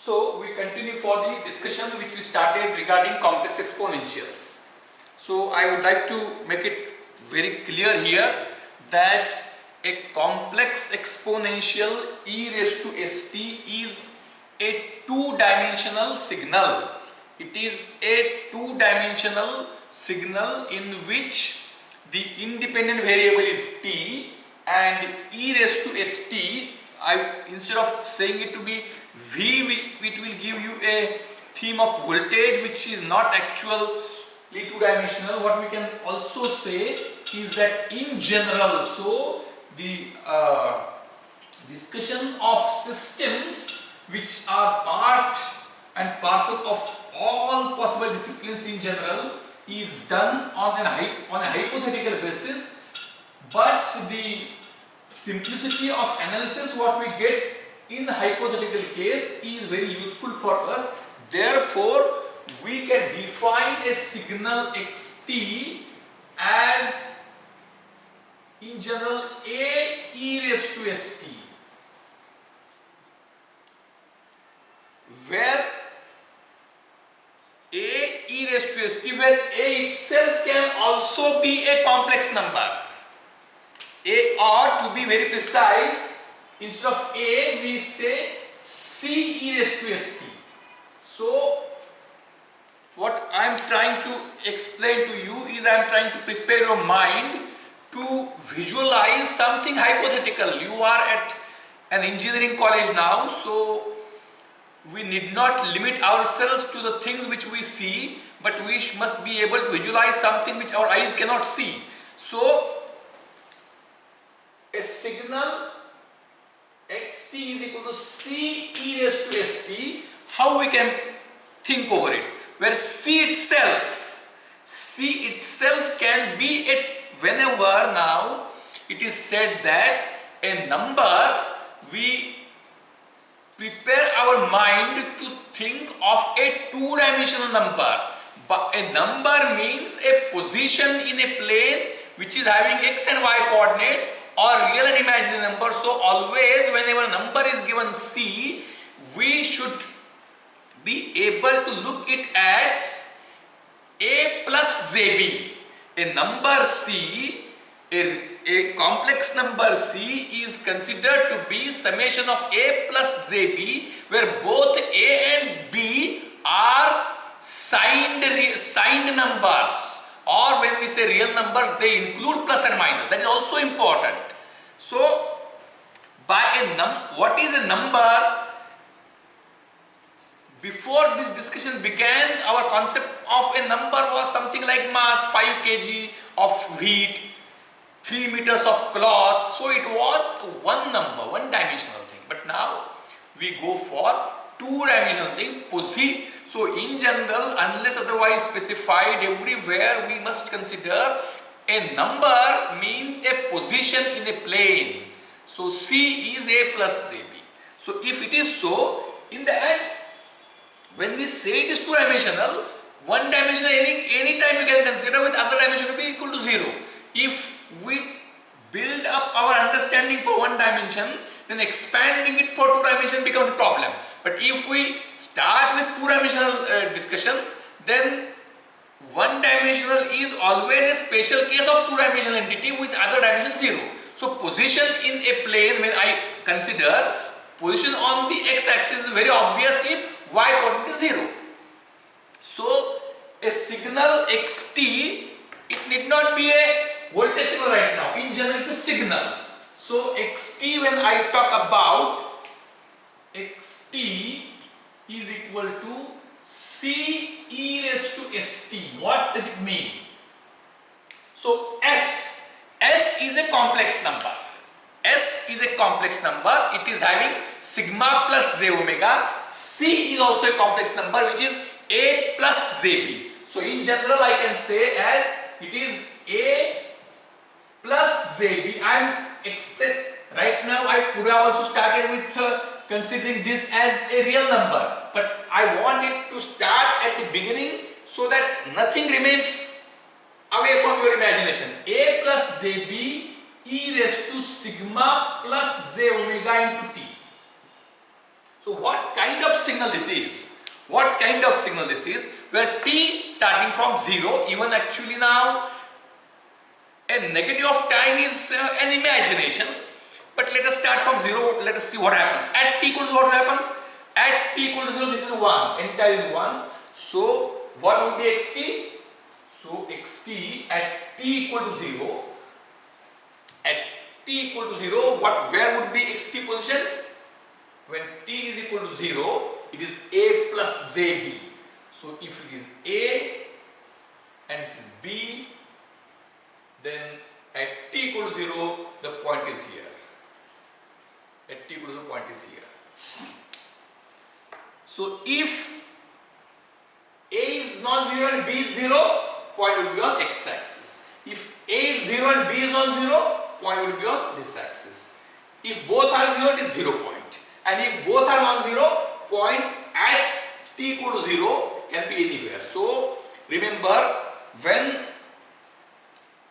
So we continue for the discussion which we started regarding complex exponentials. So I would like to make it very clear here that a complex exponential e raised to st is a two-dimensional signal. It is a two-dimensional signal in which the independent variable is t and e raised to st, instead of saying it to be v, it will give you a theme of voltage which is not actually two-dimensional. What we can also say is that in general, so the discussion of systems which are part and parcel of all possible disciplines in general is done on a hypothetical basis, but the simplicity of analysis what we get in the hypothetical case is very useful for us. Therefore, we can define a signal xt as in general a e raised to st, where a e raised to st, where a itself can also be a complex number. A, or to be very precise, instead of a we say c e raised to st. So what I am trying to explain to you is I am trying to prepare your mind to visualize something hypothetical. You are at an engineering college now, so we need not limit ourselves to the things which we see, but we must be able to visualize something which our eyes cannot see. So a signal xt is equal to c e raised to st. How we can think over it? Where c itself can be a, whenever now it is said that a number, we prepare our mind to think of a two-dimensional number. But a number means a position in a plane which is having x and y coordinates, or real and imaginary number. So always whenever a number is given c, we should be able to look it as a plus jb. A number c, a complex number c is considered to be summation of a plus jb, where both a and b are signed numbers, or when we say real numbers they include plus and minus. That is also important. So by what is a number? Before this discussion began, our concept of a number was something like mass 5 kg of wheat, 3 meters of cloth. So it was one number, one dimensional thing. But now we go for two-dimensional thing, So in general, unless otherwise specified, everywhere we must consider a number means a position in a plane. So c is a plus jb. So if it is so, in the end, when we say it is two-dimensional, one dimensional any time you can consider with other dimension to be equal to 0. If we build up our understanding for one dimension, then expanding it for two dimension becomes a problem. But if we start with two-dimensional discussion, then one dimensional is always a special case of two-dimensional entity with other dimension 0. So position in a plane, when I consider position on the x-axis, is very obvious if y coordinate is 0. So a signal xt, it need not be a voltage signal right now. In general, it's a signal. So xt, when I talk about xt is equal to c e raised to st. What does it mean? So s is a complex number. S is a complex number. It is having sigma plus j omega. C is also a complex number which is a plus jb. So in general I can say as it is a plus jb. Right now I could have also started with considering this as a real number, but I want it to start at the beginning so that nothing remains away from your imagination. A plus jb e raised to sigma plus j omega into t. So what kind of signal this is? What kind of signal this is? Where t starting from 0, even actually now a negative of time is an imagination. But let us start from 0, let us see what happens. At t equals what will happen? At t equal to 0, this is 1, entire is 1. So what will be xt? So xt at t equal to 0, at t equal to 0, where would be xt position? When t is equal to 0, it is a plus jb. So if it is a and this is b, then at t equal to 0, the point is here. At t equal to 0, point is here. So if a is non-zero and b is 0, point will be on x-axis. If a is 0 and b is non-zero, point will be on this axis. If both are 0, it is 0 point. And if both are non-zero, point at t equal to 0 can be anywhere. So remember, when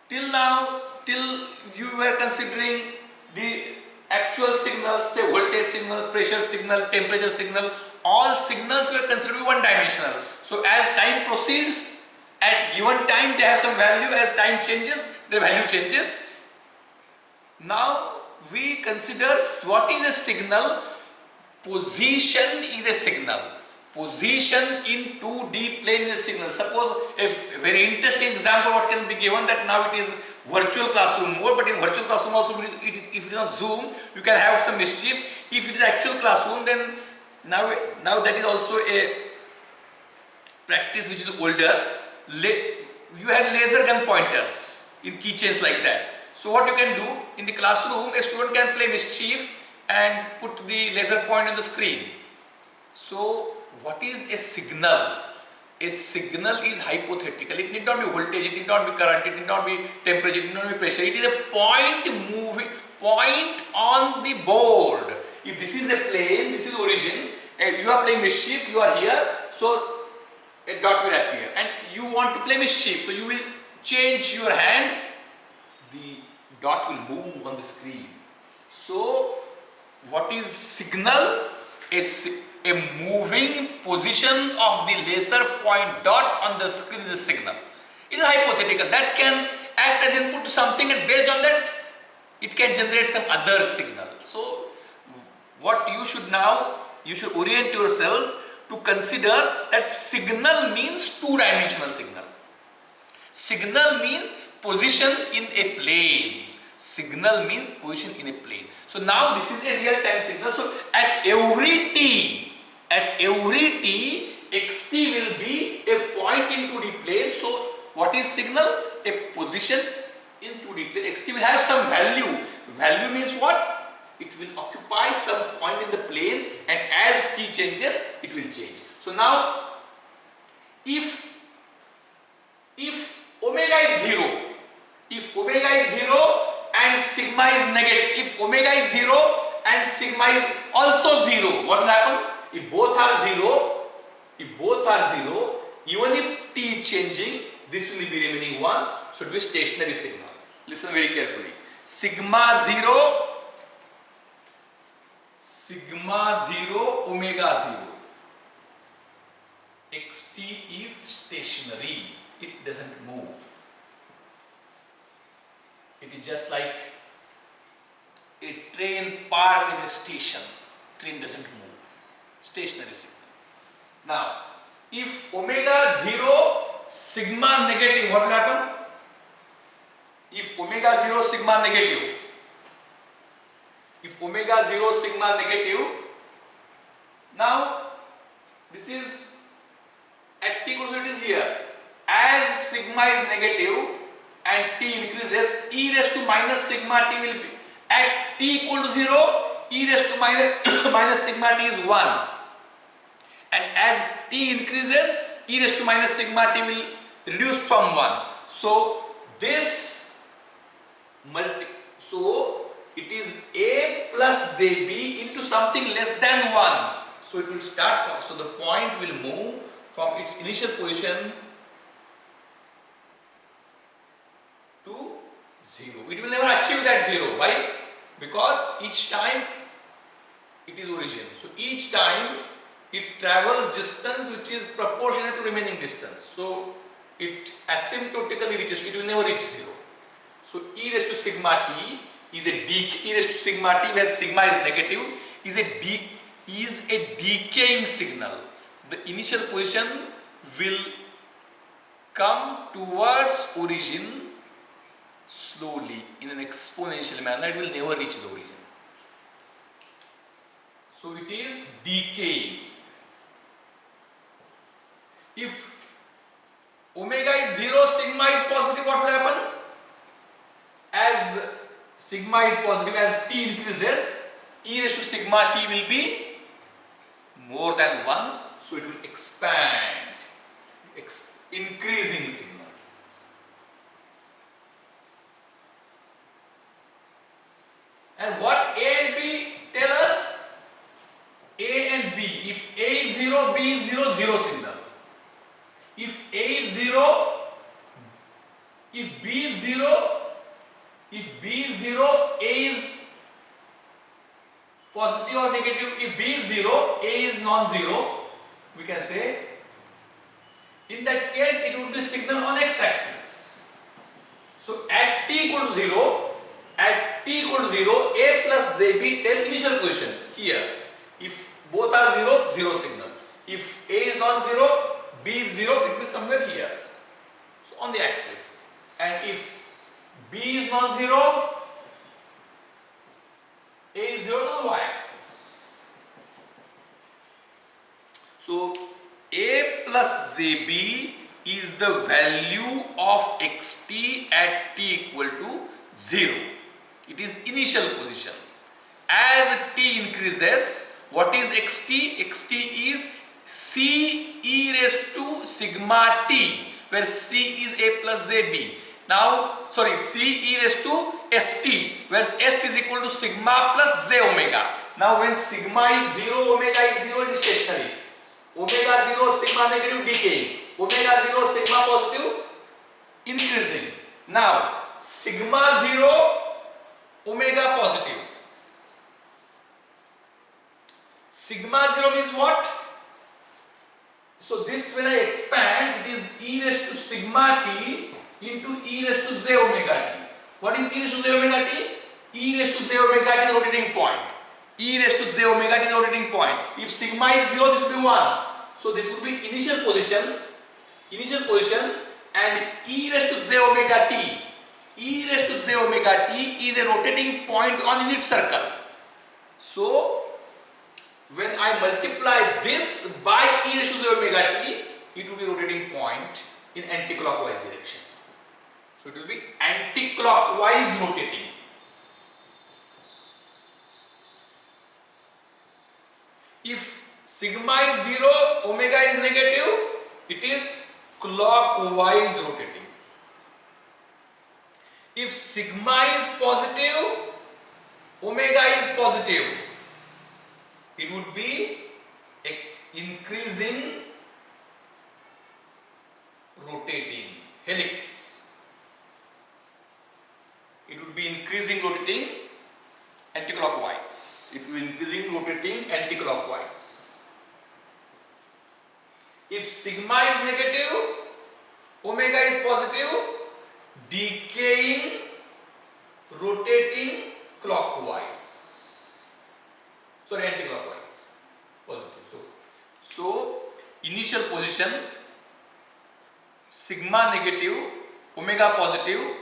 till now, till you were considering the actual signals, say voltage signal, pressure signal, temperature signal, all signals were considered to be one dimensional. So as time proceeds, at given time they have some value, as time changes, their value changes. Now we consider what is a signal. Position is a signal. Position in 2D plane is a signal. Suppose a very interesting example what can be given, that now it is virtual classroom mode, but in virtual classroom also if it is on Zoom, you can have some mischief. If it is actual classroom, then now that is also a practice which is older. You had laser gun pointers in keychains like that. So what you can do in the classroom, a student can play mischief and put the laser point on the screen. So what is a signal? A signal is hypothetical. It need not be voltage, it need not be current, it need not be temperature, it need not be pressure. It is a point on the board. If this is a plane, this is origin, and you are playing mischief, you are here, so a dot will appear. And you want to play mischief, so you will change your hand, the dot will move on the screen. So what is signal? A moving position of the laser point dot on the screen is a signal. It is hypothetical. That can act as input to something, and based on that it can generate some other signal. So what you should orient yourselves to consider that signal means two-dimensional signal. Signal means position in a plane. Signal means position in a plane. So now this is a real-time signal. So at every t, xt will be a point in 2D plane. So what is signal? A position in 2D plane. Xt will have some value. Value means what? It will occupy some point in the plane, and as t changes, it will change. So now, if omega is 0, and sigma is negative, if omega is 0 and sigma is also 0, what will happen? If both are 0, even if t is changing, this will be remaining 1, so it will be stationary signal. Listen very carefully. Sigma 0, omega 0. Xt is stationary, it doesn't move. It is just like a train parked in a station. Train doesn't move. Stationary signal. Now, if omega 0, sigma negative, what will happen? If omega 0, sigma negative. If omega 0, sigma negative, now this is at t equals to, it is here. As sigma is negative and t increases, e raised to minus sigma t will be at t equal to 0, e raised to minus sigma t is 1, and as t increases, e raised to minus sigma t will reduce from 1. So this it is a plus jb into something less than 1. So it will start, so the point will move from its initial position to 0. It will never achieve that 0. Why? Because each time it is origin. So each time it travels distance which is proportionate to remaining distance. So it asymptotically reaches, it will never reach zero. So e raised to sigma t is a e raised to sigma t, where sigma is negative, is a decaying signal. The initial position will come towards origin slowly in an exponential manner. It will never reach the origin. So it is decaying. If omega is 0, sigma is positive, what will happen? As sigma is positive, as t increases, e raised to sigma t will be more than 1, so it will expand, increasing signal. And what A and B tell us? A and B. If A is 0, B is 0, 0 signal. If A is 0, if B is 0, if B is 0, A is positive or negative. If B is 0, A is non-zero, we can say. In that case, it would be signal on x-axis. So at t equal to 0, A plus JB tell initial position here. If both are 0, 0 signal. If A is non-zero, B is 0, it will be somewhere here. So on the axis. And if B is non-zero, A is 0 on the y-axis. So A plus JB is the value of xt at t equal to 0. It is initial position. As t increases, what is xt? Xt is c e raised to sigma t, where c is A plus JB. Now, sorry, c e raised to st, where s is equal to sigma plus j omega. Now, when sigma is 0, omega is 0, it is stationary. Omega 0, sigma negative, decaying. Omega 0, sigma positive, increasing. Now, sigma 0, omega positive. Sigma 0 means what? So this, when I expand, it is e raised to sigma t into e raised to j omega t. What is e raised to j omega t? E raised to j omega t is rotating point. E raised to j omega t is rotating point. If sigma is 0, this will be 1. So this will be initial position, and e raised to j omega t. E raised to j omega t is a rotating point on unit circle. So when I multiply this by e raised to j omega t, it will be rotating point in anti-clockwise direction. So it will be anti-clockwise rotating. If sigma is 0, omega is negative, it is clockwise rotating. If sigma is positive, omega is positive, it would be increasing rotating helix. It would be increasing rotating anti-clockwise. It will be increasing rotating anti-clockwise. If sigma is negative, omega is positive, decaying, rotating clockwise. Sorry, anti-clockwise. Positive. So initial position, sigma negative, omega positive,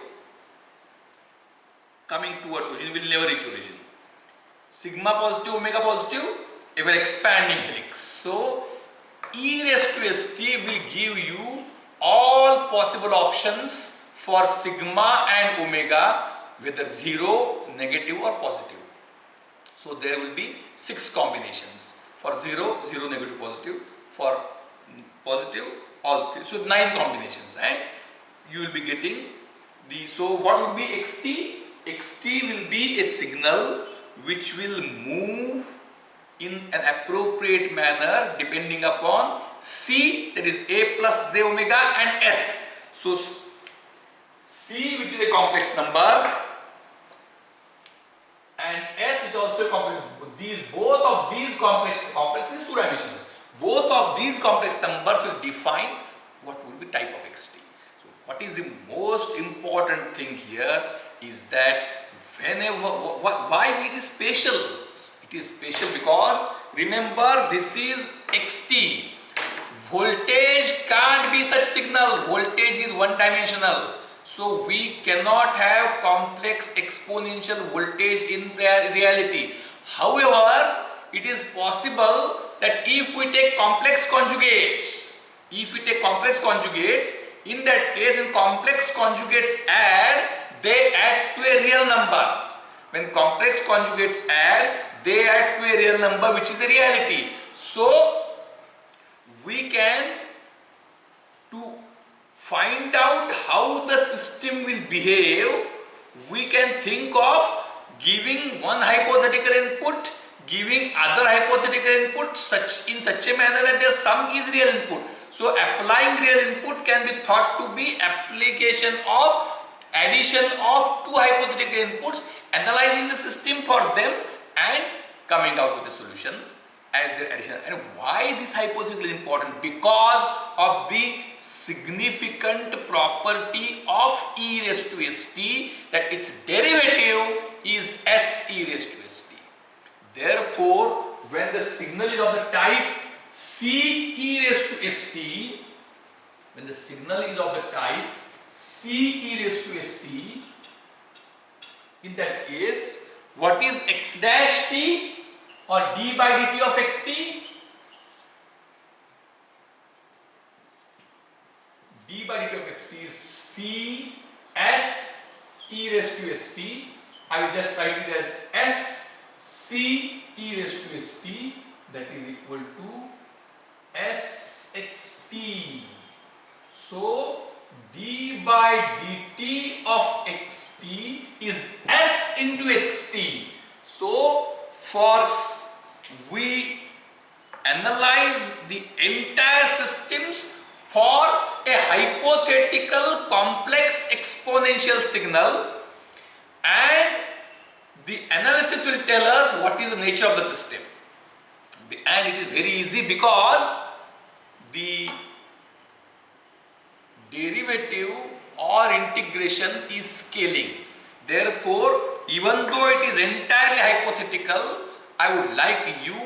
coming towards origin, will never reach origin. Sigma positive, omega positive, ever expanding helix. So e raised to st will give you all possible options for sigma and omega, whether 0, negative or positive. So there will be 6 combinations. For 0, 0, negative, positive. For positive, all 3. So 9 combinations, and you will be getting the. So what would be xt? Xt will be a signal which will move in an appropriate manner depending upon c, that is A plus j omega, and s. So c, which is a complex number, and S which also complex. Both of these complex is two-dimensional. Both of these complex numbers will define what will be type of xt. So what is the most important thing here is that whenever, why it is special? It is special because remember this is xt. Voltage can't be such signal. Voltage is one-dimensional. So we cannot have complex exponential voltage in reality. However, it is possible that if we take complex conjugates, in that case when complex conjugates add, they add to a real number. When complex conjugates add, they add to a real number which is a reality. So we can, to find out how the system will behave, we can think of giving one hypothetical input, giving other hypothetical input in such a manner that their sum is real input. So applying real input can be thought to be application of addition of two hypothetical inputs, analyzing the system for them and coming out with a solution as their addition. And why this hypothetical is important? Because of the significant property of e raised to st, that its derivative is s e raised to st. Therefore, when the signal is of the type c e raised to st, when the signal is of the type c e raised to st, in that case, what is x dash t or d by dt of xt? D by dt of xt is c s e raised to st. I will just write it as s c e raised to st, that is equal to s xt. So d by dt of xt is s into xt. So we analyze the entire systems for a hypothetical complex exponential signal, and the analysis will tell us what is the nature of the system. And it is very easy because the derivative or integration is scaling. Therefore, even though it is entirely hypothetical, I would like you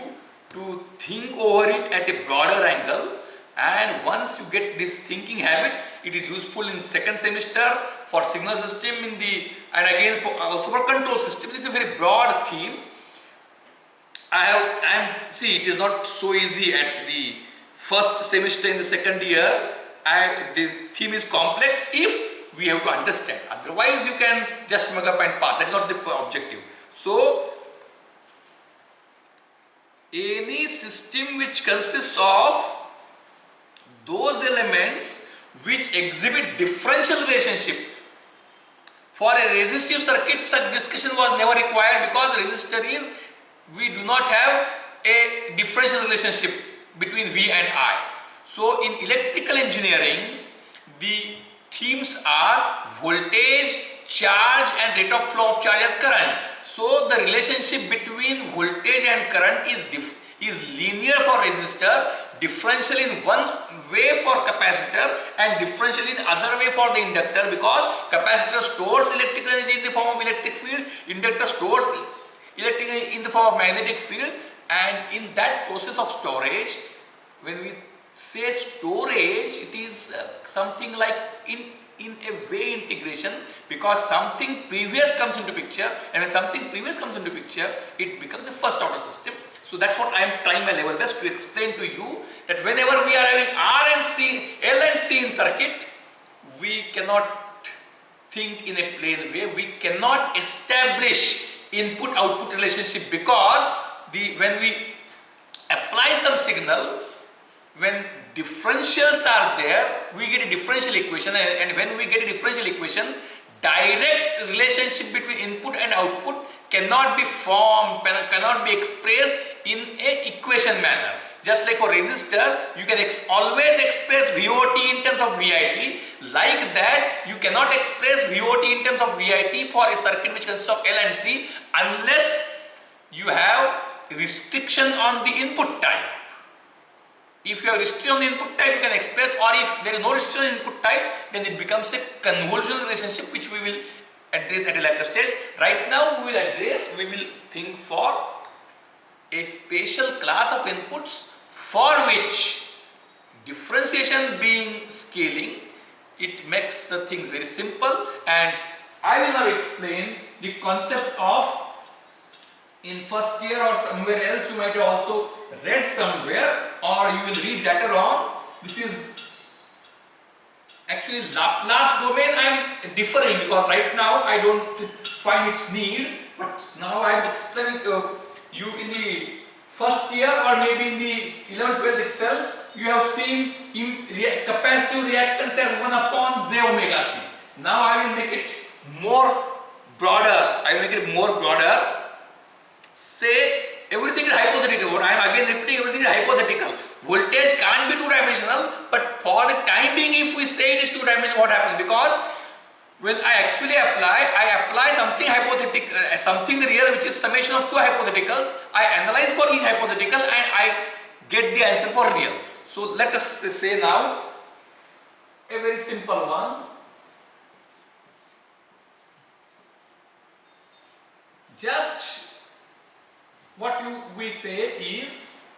to think over it at a broader angle, and once you get this thinking habit, it is useful in second semester for signal system and again also for control systems. It's a very broad theme. See, it is not so easy at the first semester in the second year. The theme is complex if we have to understand. Otherwise, you can just mug up and pass. That is not the objective. So, any system which consists of those elements which exhibit differential relationship. For a resistive circuit, such discussion was never required because resistor is, we do not have a differential relationship between V and I. So in electrical engineering, the themes are voltage, charge and rate of flow of charge as current. So the relationship between voltage and current is linear for resistor, differential in one way for capacitor and differential in other way for the inductor, because capacitor stores electrical energy in the form of electric field, inductor stores electric energy in the form of magnetic field, and in that process of storage, when we say storage, it is something like in a way integration, because something previous comes into picture, and when something previous comes into picture, it becomes a first order system. So that's what I am trying my level best to explain to you, that whenever we are having R and C, L and C in circuit, we cannot think in a plain way. We cannot establish input-output relationship, because when we apply some signal, when differentials are there, we get a differential equation, and when we get a differential equation, direct relationship between input and output cannot be formed, cannot be expressed in a equation manner. Just like for resistor, you can always express VOT in terms of VIT. Like that, you cannot express VOT in terms of VIT for a circuit which consists of L and C unless you have restriction on the input type. If you have restriction on the input type, you can express, or if there is no restriction on input type, then it becomes a convolutional relationship, which we will address at a later stage. Right now, we will think for a special class of inputs for which differentiation being scaling, it makes the things very simple, and I will now explain the concept of, in first year or somewhere else you might have also read somewhere, or you will read later on. This is actually Laplace domain. I am differing because right now I don't find its need, but now I am explaining you in the first year or maybe in the 11th, 12th itself, you have seen capacitive reactance as 1 upon j omega c. Now I will make it more broader. Say everything is hypothetical. I am again repeating, everything is hypothetical. Voltage can't be two-dimensional, but for the time being, if we say it is two-dimensional, what happens? Because when I actually apply something hypothetical, something real, which is summation of two hypotheticals. I analyze for each hypothetical and I get the answer for real. So let us say now a very simple one. Just what we say is,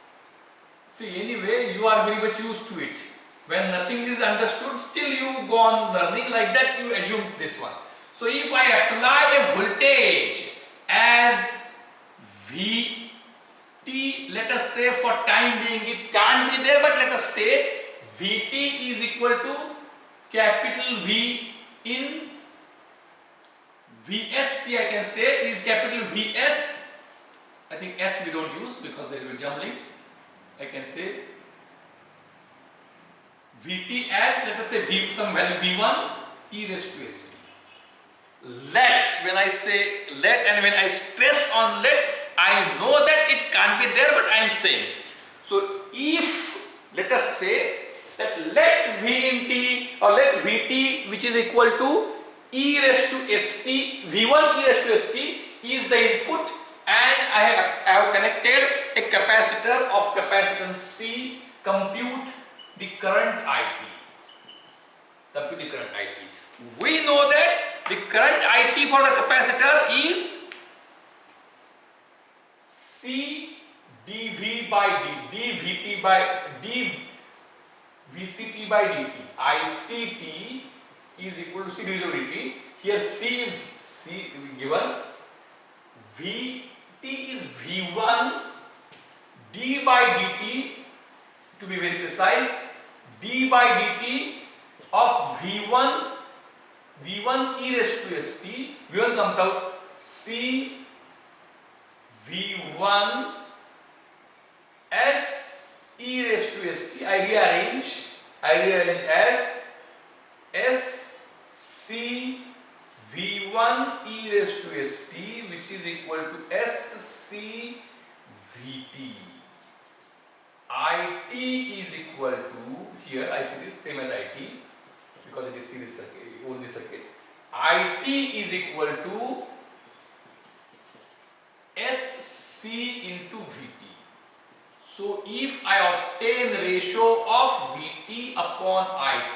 see, anyway you are very much used to it. When nothing is understood, still you go on learning, like that you assume this one. So if I apply a voltage as Vt, let us say for time being, it can't be there, but let us say Vt is equal to capital V in Vst, I can say is capital Vs. I think S we don't use because there is a jumbling. I can say Vt as, let us say some value V1 e raised to st. Let, when I say let and when I stress on let, I know that it can't be there, but I am saying. So if, let us say that let V in t or let Vt, which is equal to e raised to st, V1 e raised to st is the input, and I have connected a capacitor of capacitance C. Compute the current IT. We know that the current IT for the capacitor is C dV by dVt by dVct by dt. ICT is equal to C dV by dt. Here C is C given. Vt is V1 d by dt, to be very precise, d by dt of V1 e raised to st. V1 comes out C V1 S e raised to st. I rearrange as S C V1 e raised to st, which is equal to SC Vt. It is equal to, here I see this same as it because it is series circuit, only circuit. It is equal to SC into Vt. So if I obtain ratio of Vt upon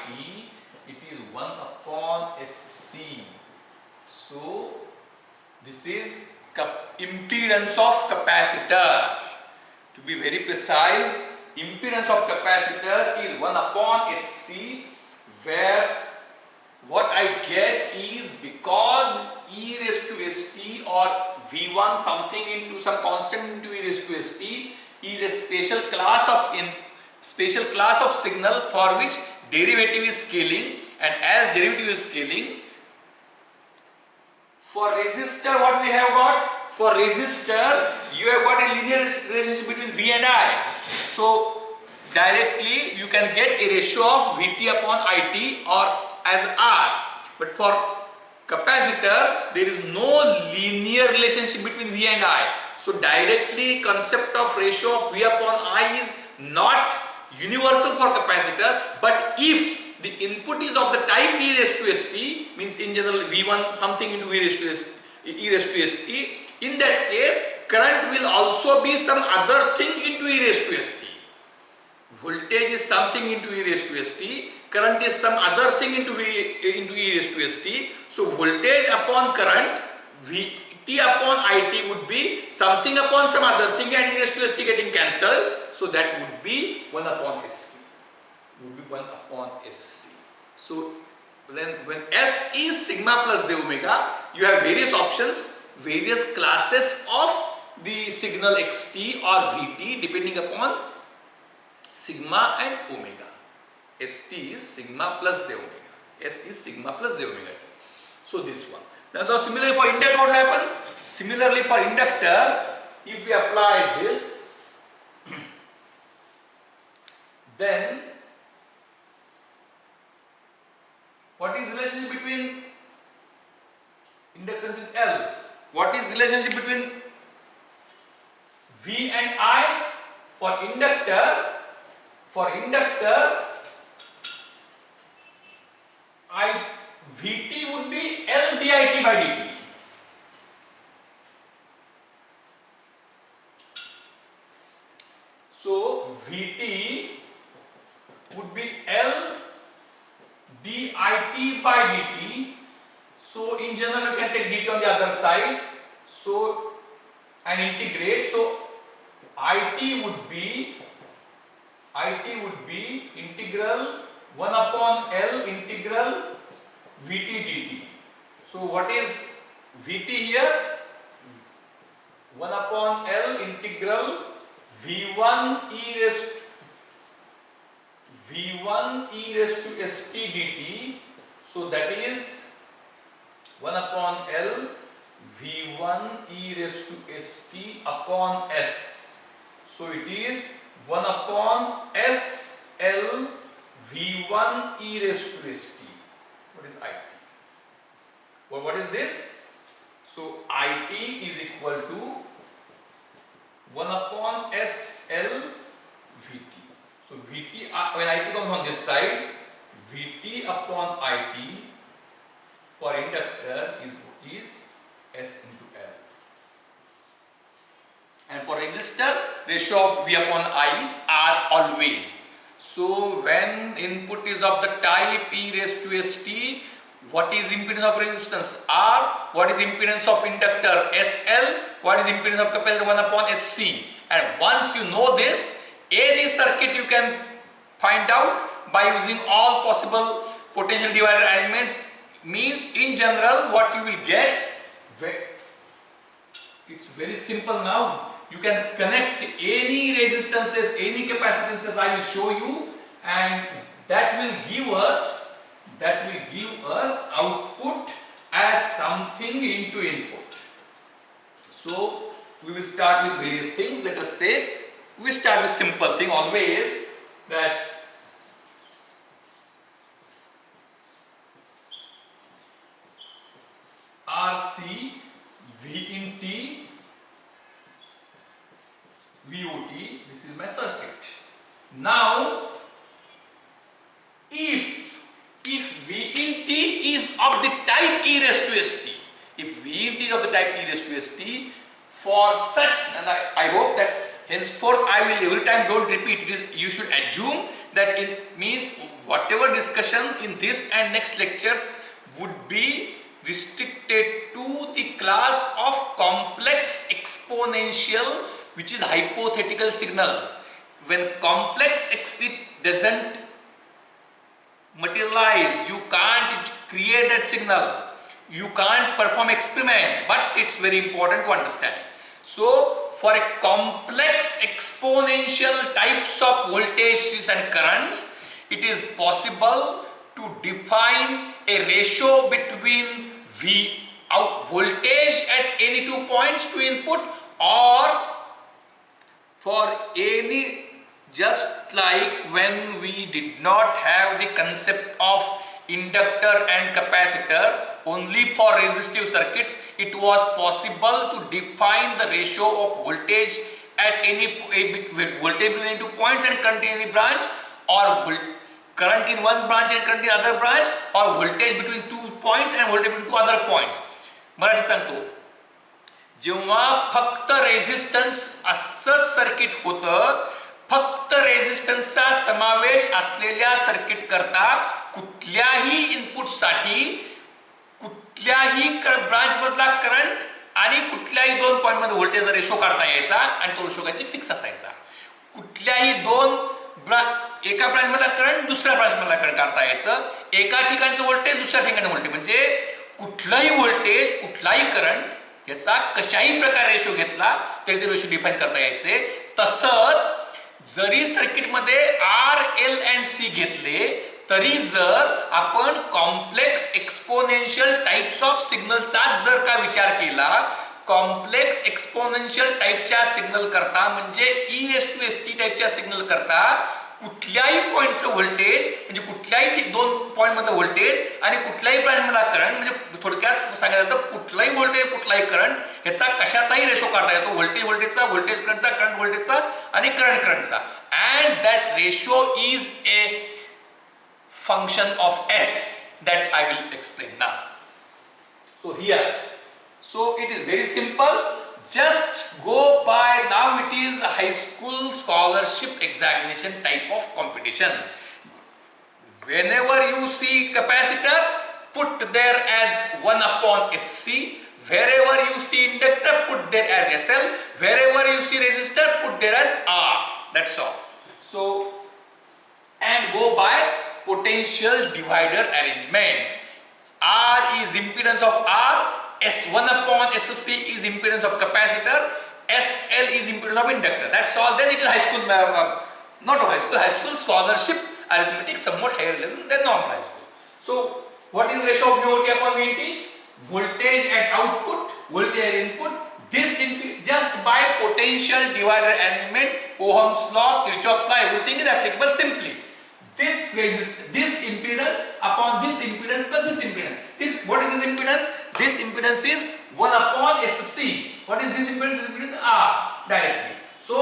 It, it is 1 upon SC. So this is impedance of capacitor. To be very precise, impedance of capacitor is 1 upon SC, where what I get is, because e raised to st or V1 something into some constant into e raised to st is a special class of signal for which derivative is scaling, and as derivative is scaling, for resistor what we have got? For resistor, you have got a linear relationship between V and I. So directly you can get a ratio of Vt upon It or as R. But for capacitor, there is no linear relationship between V and I. So directly concept of ratio of V upon I is not universal for capacitor, but if the input is of the type e raised to st, means in general V1 something into e raised to st, in that case current will also be some other thing into e raised to st. Voltage is something into e raised to st, current is some other thing into e raised to st. So voltage upon current, Vt upon It would be something upon some other thing, and e raised to st getting cancelled. So that would be 1 upon Sc. Would be 1 upon Sc. So then when S is sigma plus j omega, you have various options, various classes of the signal xt or Vt depending upon sigma and omega. St is sigma plus j omega. S is sigma plus j omega. So this one. Now similarly for inductor what will happen? Similarly for inductor, if we apply this, then what is relationship between inductance is L? What is relationship between V and I? For inductor, Vt would be L dit by dt. So Vt would be L dit by dt. So in general you can take dt on the other side. So and integrate. So It would be integral 1 upon L integral Vt dt. So what is Vt here? 1 upon L integral V1 e raised to st dt. So that is 1 upon L V1 e raised to st upon S. So it is 1 upon S L V1 e raised to st. What is It? Well, what is this? So It is equal to 1 upon S L Vt. So Vt, when It comes on this side, Vt upon It for inductor is S into L. And for resistor, ratio of V upon I is R always. So when input is of the type e raised to st, what is impedance of resistance? R. What is impedance of inductor? SL. What is impedance of capacitor? 1 upon SC. And once you know this, any circuit you can find out by using all possible potential divider arrangements. Means in general what you will get, it's very simple now. You can connect any resistances, any capacitances I will show you, and that will give us output as something into input. So we will start with various things. Let us say we start with simple thing always, that RC V in T VOT, this is my circuit. Now if V in T is of the type e raised to st, if V in T is of the type e raised to st, for such, and I hope that henceforth I will every time don't repeat it, is you should assume that it means whatever discussion in this and next lectures would be restricted to the class of complex exponential, which is hypothetical signals. When complex it doesn't materialize, you can't create that signal, you can't perform experiment, but it's very important to understand. So for a complex exponential types of voltages and currents, it is possible to define a ratio between V out voltage at any 2 points to input, or for any, just like when we did not have the concept of inductor and capacitor, only for resistive circuits it was possible to define the ratio of voltage at any voltage between two points and current in any branch, or current in one branch and current in other branch, or voltage between two points and voltage between two other points. मराठीत सांगतो, जेव्हा फक्त resistance असं circuit होतं, फक्त रेझिस्टन्सचा समावेश असलेल्या circuit करता कुठल्याही इनपुटसाठी कुठल्याही ब्रांच मधला करंट आणि कुठल्याही दोन पॉइंट मध्ये व्होल्टेजचा रेशो काढता यायचा आणि तो रेशो काहीतरी फिक्स असायचा. कुठल्याही एका ब्रांच मधला करंट दुसऱ्या ब्रांच मधला करंट काढता यायचं, एका ठिकाणचं व्होल्टेज दुसऱ्या ठिकाणी व्होल्टेज, म्हणजे कुठलाही व्होल्टेज कुठलाही करंट याचा कशाही प्रकारे रेशो घेतला तरी ते रेशो डिफाइन करता यायचे. तसंच जरी सर्किटमध्ये आर, एल अँड सी घेतले तरी जर आपण कॉम्प्लेक्स एक्सपोनेन्शियल टाइप्स ऑफ सिग्नलचा जर का विचार केला, कॉम्प्लेक्स एक्सपोनेन्शियल टाइपच्या सिग्नल करता म्हणजे e⁻ टाइपच्या सिग्नल करता कुठल्याही पॉइंटचं व्होल्टेज म्हणजे कुठल्याही दोन पॉइंट मधलं व्होल्टेज आणि कुठल्याही ब्रांच मधला करंट, म्हणजे थोडक्यात सांगायचं तर कुठलाही व्होल्टेज कुठलाही करंट याचा कशाचाही रेशो काढता येतो, व्होल्टेजचा, व्होल्टेज करंटचा, करंट व्होल्टेजचा आणि करंट करंटचा. And that ratio is a function of S that I will explain now. So here, so it is very simple. Just go by, now it is a high school scholarship examination type of competition. Whenever you see capacitor, put there as 1 upon SC. Wherever you see inductor, put there as SL. Wherever you see resistor, put there as R. That's all. So, and go by potential divider arrangement. R is impedance of R, S1 upon SC is impedance of capacitor, SL is impedance of inductor. That's all. Then it is high school, not high school scholarship arithmetic, somewhat higher level than normal high school. So, what is ratio of VOT upon VNT? Voltage at output, voltage at input. This just by potential divider arrangement, Ohm's law, Kirchhoff's law, everything is applicable simply. This resistance, this impedance upon this impedance plus this impedance. What is this impedance? This impedance is 1 upon SC. What is this impedance? This impedance is R directly. So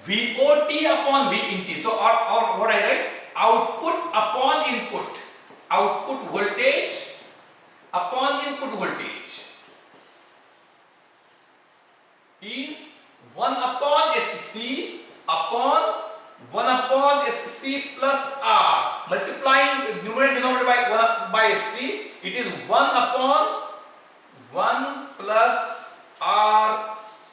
VOT upon VINT. So or what I write? Output upon input. Output voltage upon input voltage is 1 upon SC upon 1 upon SC plus R, multiplying numerator and denominator by SC, it is 1 upon 1 plus RCS.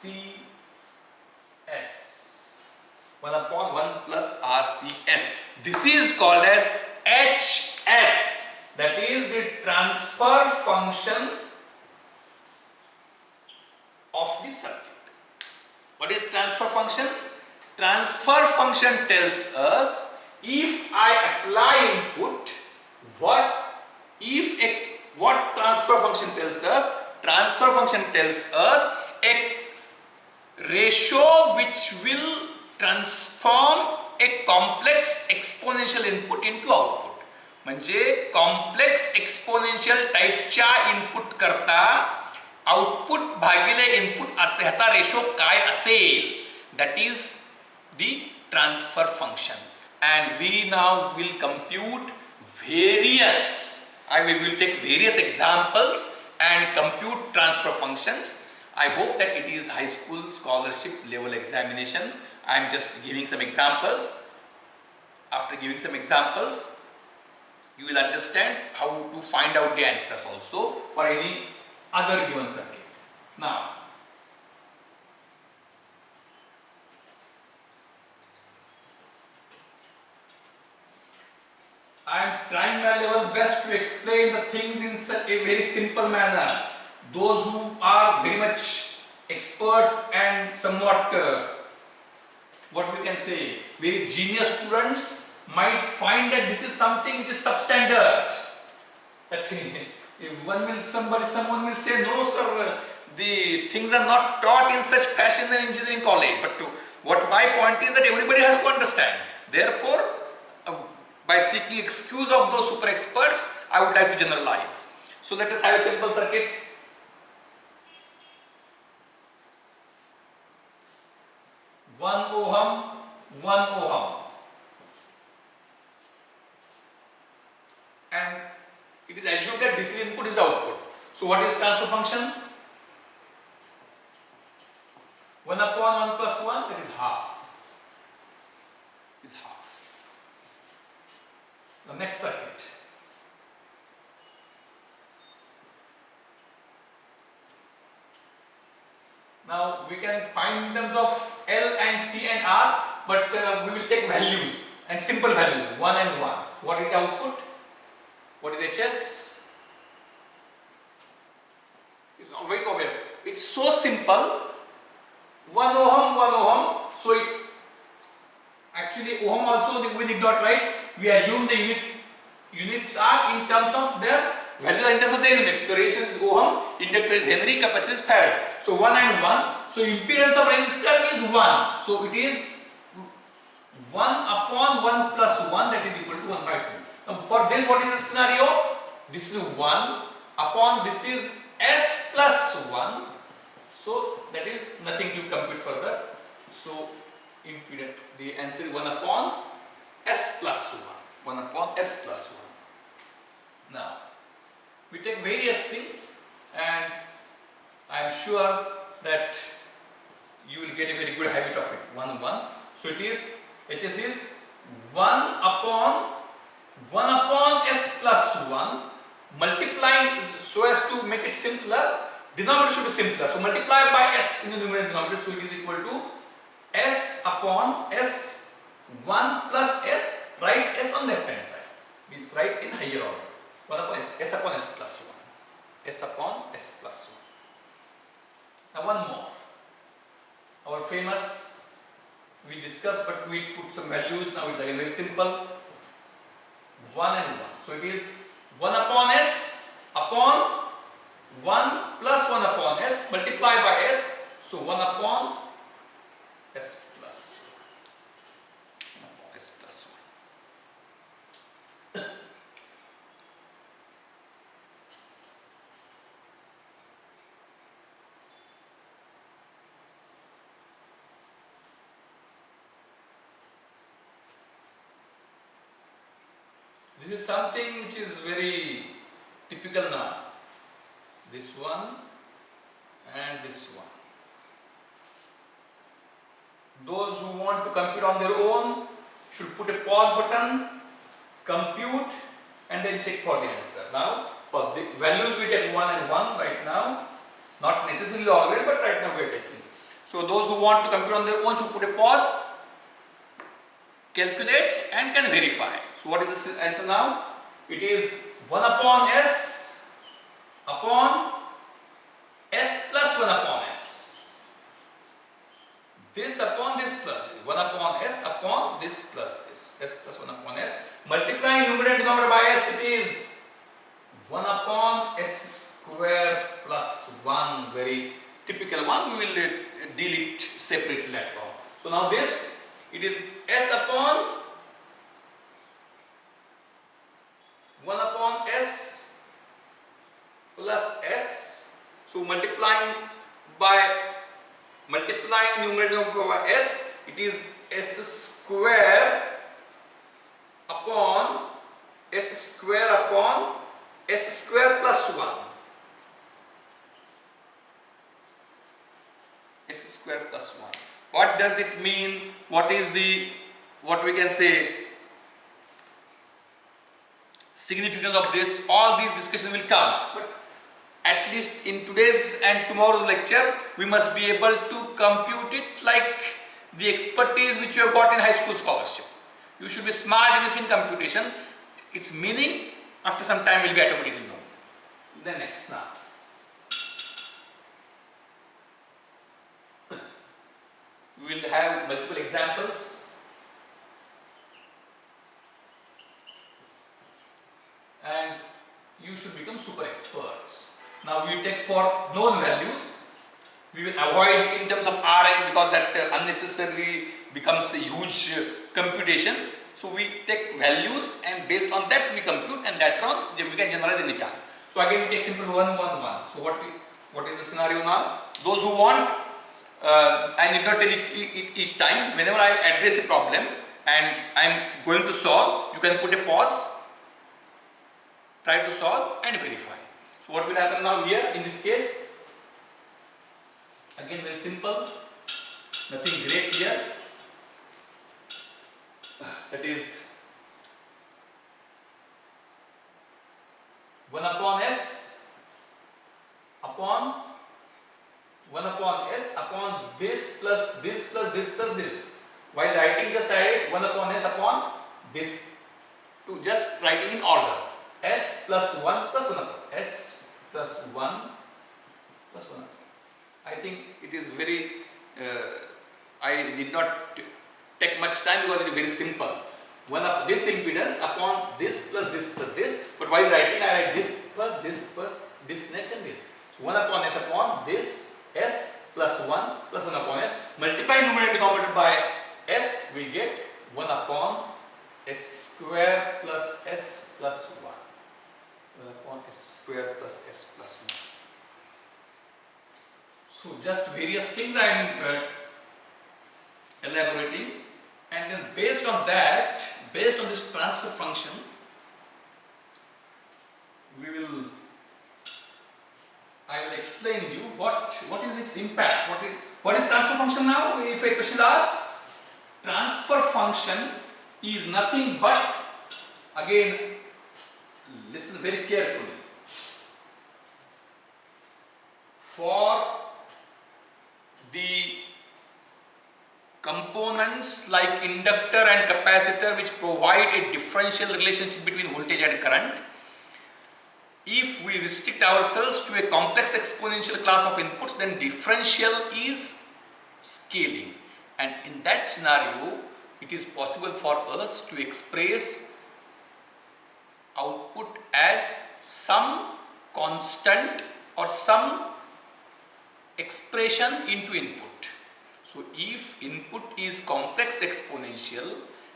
1 upon 1 plus RCS. This is called as HS. That is the transfer function of the circuit. What is transfer function? Transfer function tells us if I apply input, what transfer function tells us? Transfer function tells us a ratio which will transform a complex exponential input into output. म्हणजे complex exponential टाइपच्या input करता output भागिले input ह्याचा ratio काय असेल, that is the transfer function. And we now will compute various, we will take various examples and compute transfer functions. I hope that it is high school scholarship level examination. I am just giving some examples. After giving some examples, you will understand how to find out the answers also for any other given circuit. Now, I am trying my level best to explain the things in such a very simple manner. Those who are very much experts and somewhat, what we can say, very genius students might find that this is something which is substandard. That if someone will say, no sir, the things are not taught in such fashion in engineering college. But what my point is that everybody has to understand. Therefore, by seeking excuse of those super experts, I would like to generalize. So let us have a simple circuit. 1 ohm, 1 ohm. And it is assumed that this is input, is output. So what is transfer function? 1 upon 1 plus 1, that is half. Is half. The next circuit. Now we can find in terms of L and C and R, but we will take values and simple values 1 and 1. What is the output? What is HS? It's not very common. It's so simple. 1 ohm, 1 ohm. So it actually ohm also we did not write. We assume the units are in terms of their values in terms of their units. So resistance is ohm, inductor is Henry, capacitor is farad. So 1 and 1. So impedance of resistor is 1. So it is 1 upon 1 plus 1, that is equal to 1 by 2. Now for this, what is the scenario? This is 1 upon this is S plus 1. So that is nothing to compute further. So impedance, the answer is 1 upon S plus 1. 1 upon S plus 1. Now we take various things, and I am sure that you will get a very good habit of it. 1 1. So it is HS is 1 upon S plus 1, multiplying so as to make it simpler. Denominator should be simpler. So multiply by S in the numerator denominator. So it is equal to S upon S 1 plus S. Write S on left hand side. Means write in higher order. 1 upon S upon S plus 1. S upon S plus 1. Now one more. Our famous, we discussed, but we put some values. Now it's again very simple. 1 and 1. So it is 1 upon S upon 1 plus 1 upon S multiplied by S. So 1 upon S plus 1. 1 upon S plus 1. This is something which is very typical now. This one and this one. Those who want to compute on their own should put a pause button, compute, and then check for the answer. Now for the values we take 1 and 1 right now. Not necessarily always, but right now we are taking. So those who want to compute on their own should put a pause, calculate, and can verify. So what is the answer now? It is 1 upon S upon S plus 1 upon S. This upon this plus this. 1 upon S upon this plus this. S plus 1 upon S. Multiplying numerator and denominator by S, it is 1 upon S square plus 1. Very typical one. We will deal it separately later on. So now this, it is S upon 1 upon S plus S. So multiplying numerator by S, it is S square upon S square plus 1. S square plus 1. What does it mean? What we can say significance of this? All these discussions will come, but at least in today's and tomorrow's lecture we must be able to compute it like the expertise which you have got in high school scholarship. You should be smart enough in computation. Its meaning after some time will be automatically known. Then next now. We will have multiple examples, and you should become super experts. Now we take for known values. We will avoid in terms of Rn because that unnecessarily becomes a huge computation. So we take values and based on that we compute, and later on we can generalize any time. So again we take simple 1 1 1. So what is the scenario now? Those who want I need not tell each time. Whenever I address a problem and I am going to solve, you can put a pause, try to solve and verify. So what will happen now here in this case? Again very simple, nothing great here. That is 1 upon S upon 1 upon S upon this plus this plus this plus this. While writing, just I add 1 upon S upon this, to just writing in order. S plus 1 plus 1 upon S plus 1 plus 1 upon. I think it is very, I did not take much time because it is very simple. 1 up this impedance upon this plus this plus this, but while writing I write this plus this next and this. So 1 upon S upon this S plus 1 plus 1 upon S, multiply numerator denominator by S, we get 1 upon S square plus S plus 1. 1 upon S square plus S plus 1. So just various things I am elaborating, and then based on that, based on this transfer function, I will explain you what is its impact. What is transfer function now? If a question is asked, transfer function is nothing but, again listen very carefully, for the components like inductor and capacitor which provide a differential relationship between voltage and current, if we restrict ourselves to a complex exponential class of inputs, then differential is scaling, and in that scenario it is possible for us to express output as some constant or some expression into input. So if input is complex exponential,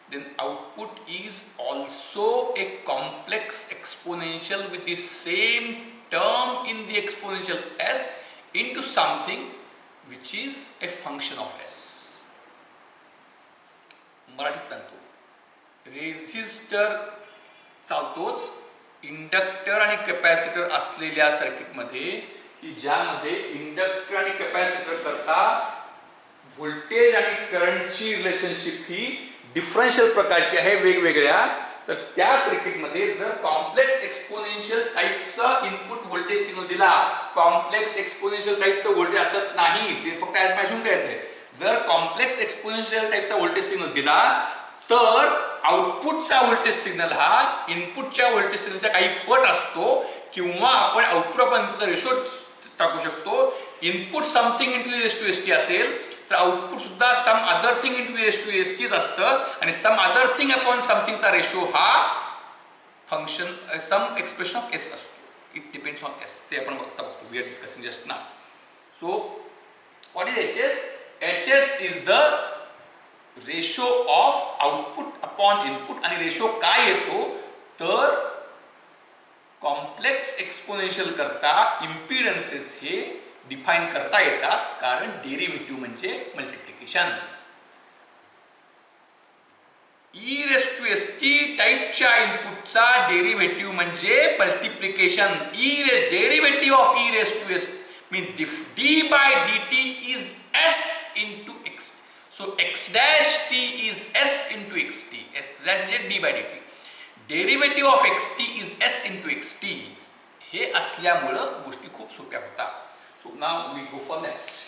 then output is also a complex exponential with the same term in the exponential s into something which is a function of s. मराठीत सांगतो, resistor चालतोच inductor आणि capacitor असलेल्या सर्किटमध्ये, की ज्यामध्ये inductor आणि capacitor करता voltage आणि करंटची रिलेशनशिप ही डिफरन्शियल प्रकारची आहे वेगवेगळ्या. तर त्या सर्किटमध्ये जर कॉम्प्लेक्स एक्सपोनेन्शियल टाईपचा इनपुट व्होल्टेज सिग्नल दिला, कॉम्प्लेक्स एक्सपोनेन्शियल टाईपचं व्होल्टेज असत नाही, ते फक्त ऍस्टिमेशन करायचंय. जर कॉम्प्लेक्स एक्सपोनेन्शियल टाईपचा व्होल्टेज सिग्नल दिला तर आउटपुटचा व्होल्टेज सिग्नल हा इनपुटच्या व्होल्टेज सिग्नलचा काही पट असतो, किंवा आपण आउटपुट आपण इनपुटचा रेशो टाकू शकतो. Input something into e raise to s t असेल तर आउटपुट सुद्धा some other thing into e raise to s टीच असतं, आणि सम अदर थिंग अपॉन समथिंगचा रेशो हा function some expression of s असतो. It depends on s. ते आपण बघतो, we are discussing just now. So what is h s? H s is the ratio of output upon input, आणि ratio काय येतो तर कॉम्प्लेक्स एक्सपोनेन्शियल करता impedances हे define करता येतात, कारण डेरिव्हेटिव्ह म्हणजे multiplication. E raise to s t टाइपच्या इनपुटचा डेरिव्हेटिव्ह म्हणजे multiplication. Derivative of e raise to s mean d by d t is s into x. So x dash t is s into x t. म्हणजे d by d t. Derivative of x t is s into x t. हे असल्यामुळं गोष्टी खूप सोप्या होतात. So now we go for next.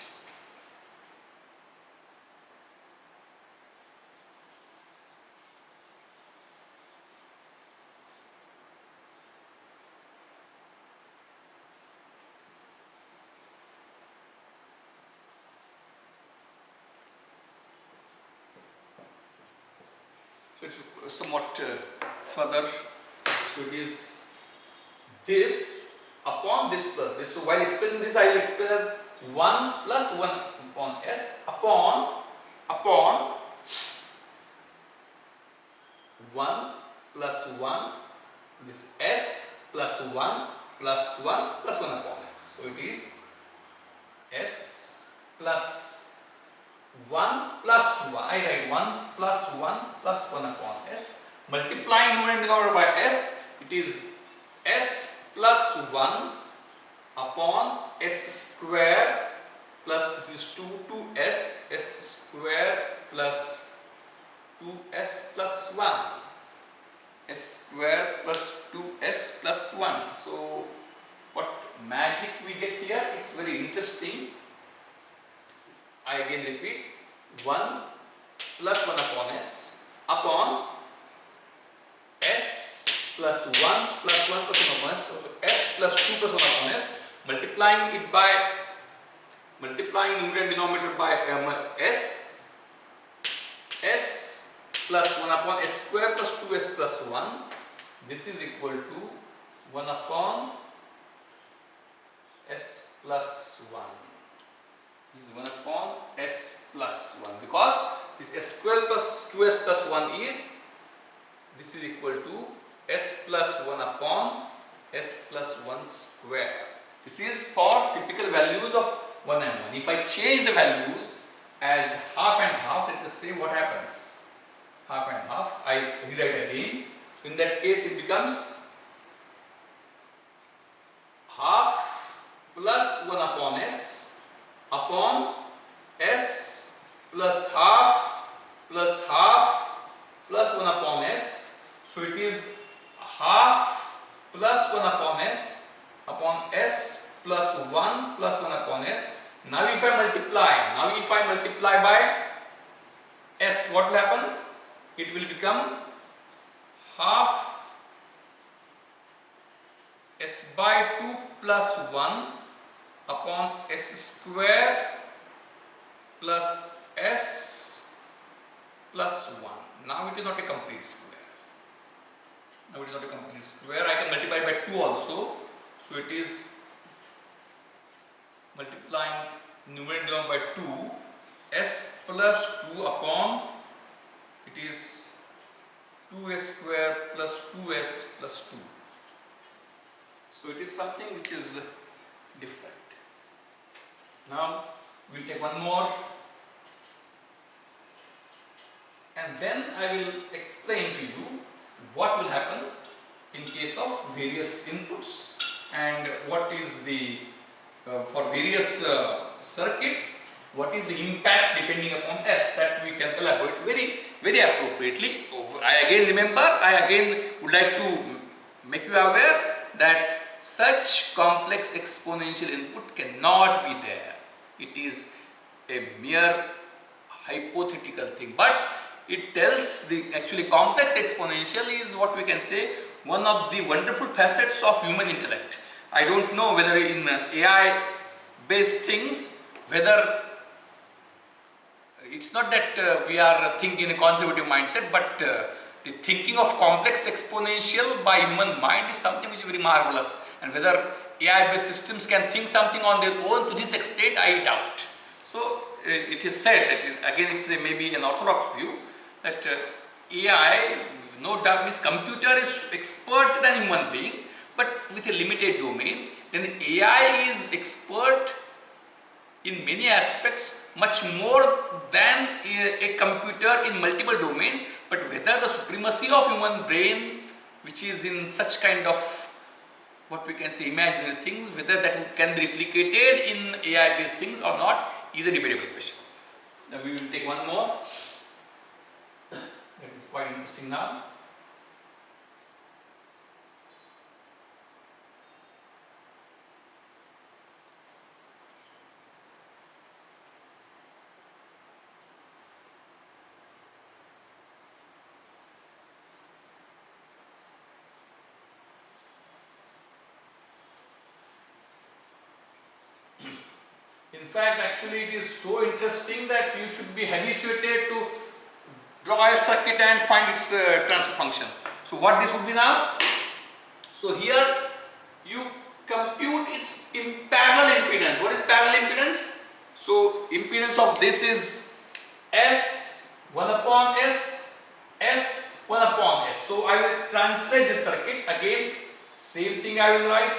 So it's somewhat further. So it is this upon this plus this. So while expressing this, I will express as 1 plus 1 upon s upon 1 plus 1 this s plus 1 plus 1 plus 1 upon s. So it is s plus 1 plus 1, I write 1 plus 1 plus 1 upon s, multiplying numerator and denominator by s, it is s plus 1 upon s square plus this is 2s, s square plus 2s plus 1, s square plus 2s plus 1. So what magic we get here, it's very interesting. I again repeat, 1 plus 1 upon s upon s plus 1 plus 1 plus 1 upon s, so s plus 2 plus 1 upon s, multiplying numerator and denominator by s plus 1 upon s square plus 2s plus 1, this is equal to 1 upon s plus 1. This is 1 upon s plus 1, because this s square plus 2s plus 1 is, this is equal to s plus 1 upon s plus 1 square. This is for typical values of 1 and 1. If I change the values as half and half, let us see what happens. Half and half, I rewrite again. So in that case it becomes half plus 1 upon s upon s plus half plus 1 upon s. So it is half plus 1 upon s upon s plus 1 plus 1 upon s. Now if I multiply by s, what will happen? It will become half s by 2 plus 1 upon s square plus s plus 1. Now it is not a complete square. I can multiply by 2 also. So it is multiplying numerator and denominator by 2, s plus 2 upon, it is 2s square plus 2s plus 2. So it is something which is different. Now we will take one more, and then I will explain to you what will happen in case of various inputs and what is the for various circuits, what is the impact depending upon s, that we can elaborate very appropriately. I again would like to make you aware that such complex exponential input cannot be there. It is a mere hypothetical thing, but it tells the actually complex exponential is what we can say one of the wonderful facets of human intellect. I don't know whether in AI based things, whether it's not that we are thinking in a conservative mindset, but the thinking of complex exponential by human mind is something which is very marvelous, and whether AI based systems can think something on their own to this extent, I doubt. So it is said that again it's maybe an orthodox view that AI, no doubt, means computer is expert than human being, but with a limited domain. Then AI is expert in many aspects, much more than a computer in multiple domains. But whether the supremacy of human brain, which is in such kind of what we can say imaginary things, whether that can be replicated in AI based things or not, is a debatable question. Now we will take one more. That is quite interesting now. In fact, actually it is so interesting that you should be habituated to draw a circuit and find its transfer function. So what this would be now? So here you compute its parallel impedance. What is parallel impedance? So impedance of this is S 1 upon S, S 1 upon S. So I will translate this circuit again. Same thing I will write,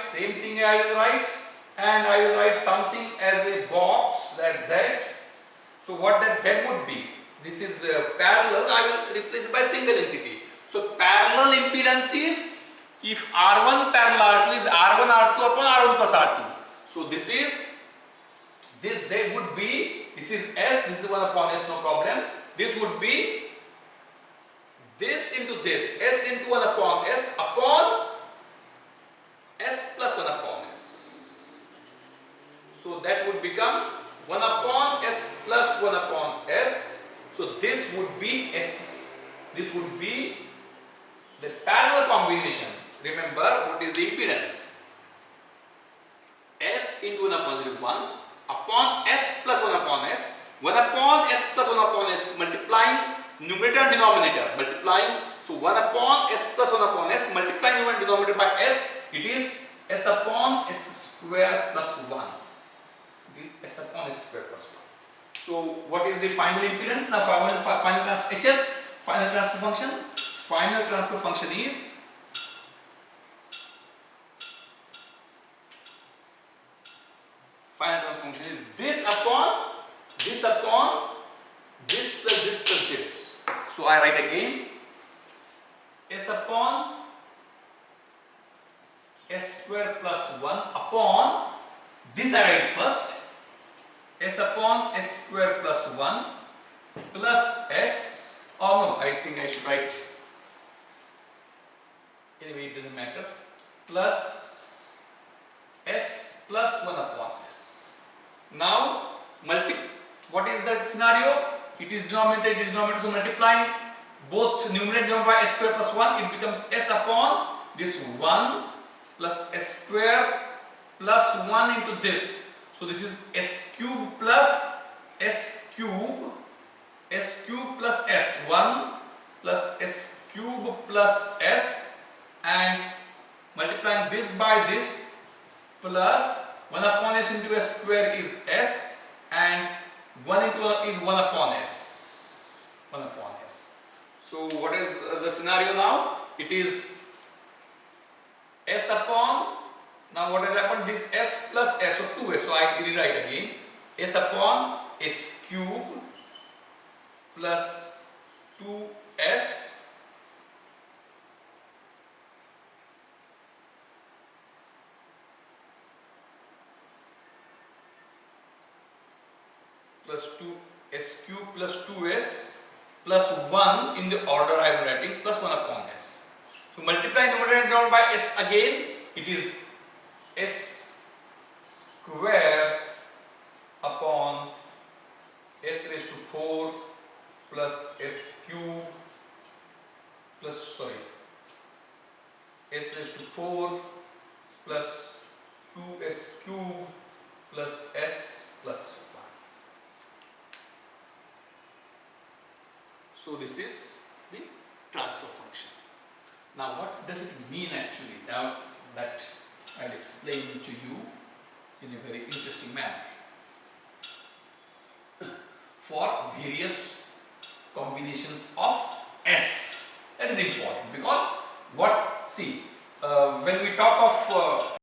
and I will write something as a box, that's Z, So what that Z would be? This is parallel. I will replace it by single entity. So parallel impedance is if R1 parallel R2 is R1 R2 upon R1 plus R2. So this Z would be, this is S, this is 1 upon S, no problem. This would be this into this, S into 1 upon S plus 1 upon S. So that would become 1 upon S plus 1 upon S. So this would be S. This would be the parallel combination. Remember what is the impedance? S into 1 upon 0, 1 upon S plus 1 upon S. 1 upon S plus 1 upon S multiplying numerator and denominator. Multiplying. So 1 upon S plus 1 upon S multiplying numerator and denominator by S. It is S upon S square plus 1. S upon S square plus 1. So what is the final impedance? Now final transfer HS, final transfer function. Final transfer function is this upon this plus this plus this. So I write again S upon S square plus 1 upon this I write first. S upon S square plus 1 plus S, oh no, I think I should write, anyway it doesn't matter, plus S plus 1 upon S. Now what is the scenario? It is denominator, so multiplying both numerator and denominator by S square plus 1, it becomes S upon this 1 plus S square plus 1 into this. So this is S cube plus S cube plus S, 1 plus S cube plus S, and multiplying this by this plus 1 upon S into S square is S, and 1 into 1 is 1 upon S. 1 upon S. So what is the scenario now? It is S upon, now what has happened? This S plus S, so 2S, so I rewrite again. S upon S cube plus 2S plus 2S cube plus 2S plus 1 in the order I am writing plus 1 upon S. So multiply numerator and denominator by S again, it is S square upon S raised to 4 plus S cube plus, S raised to 4 plus 2S cube plus S plus 1. So this is the transfer function. Now what does it mean actually? Now that I'll explain to you in a very interesting manner. For various combinations of S, that is important because when we talk of